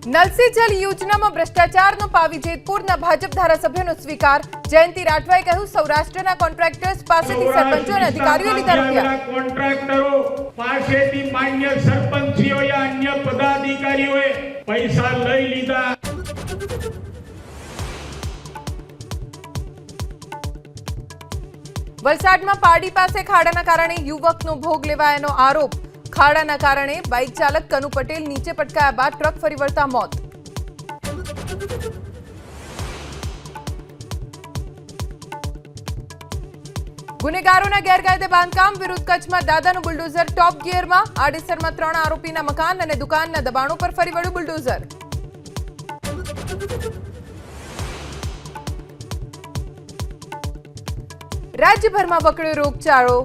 नल से जल योजना में भ्रष्टाचार पावी जेतपुरना भाजप धारासभ्यनो स्वीकार। जयंती राठवाए कह્યું સૌરાષ્ટ્રના કોન્ટ્રાક્ટર્સ પાસેથી સરપંચો અને અધિકારીઓ લીધા રૂપિયા। કોન્ટ્રાક્ટરો પાસેથી માન્ય સરપંચીઓ યા અન્ય પદાધિકારીઓએ પૈસા લઈ લીધા। વલસાડમાં પાડી પાસે ખાડાના કારણે યુવકનો ભોગ લેવાયાનો આરોપ। ખાડાના કારણે બાઇક ચાલક કનુ પટેલ નીચે પટકાયા બાદ ટ્રક ફરી વળતા મોત। ગુનેગારોના ગેરકાયદે બાંધકામ વિરુદ્ધ કચ્છમાં દાદાનું બુલડોઝર ટોપ ગિયરમાં। આડેસરમાં 3 આરોપીના મકાન અને દુકાનના દબાણો પર ફરી વળ્યું બુલડોઝર। રાજ્યભરમાં વકર્યો રોગચાળો।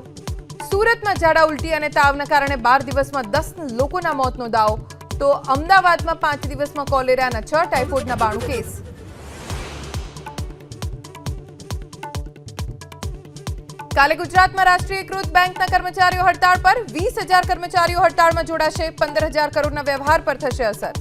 સુરતમાં ઝાડા ઉલટી અને તાવના કારણે 12 દિવસમાં 10 લોકોના મોતનો દાવો, તો અમદાવાદમાં 5 દિવસમાં કોલેરાના 6, ટાઇફોઇડના 92 કેસ। કાલે ગુજરાતમાં રાષ્ટ્રીયકૃત બેંકના કર્મચારીઓ હડતાળ પર। 20,000 કર્મચારીઓ હડતાળમાં જોડાશે। 15,000 કરોડના વ્યવહાર પર થશે અસર।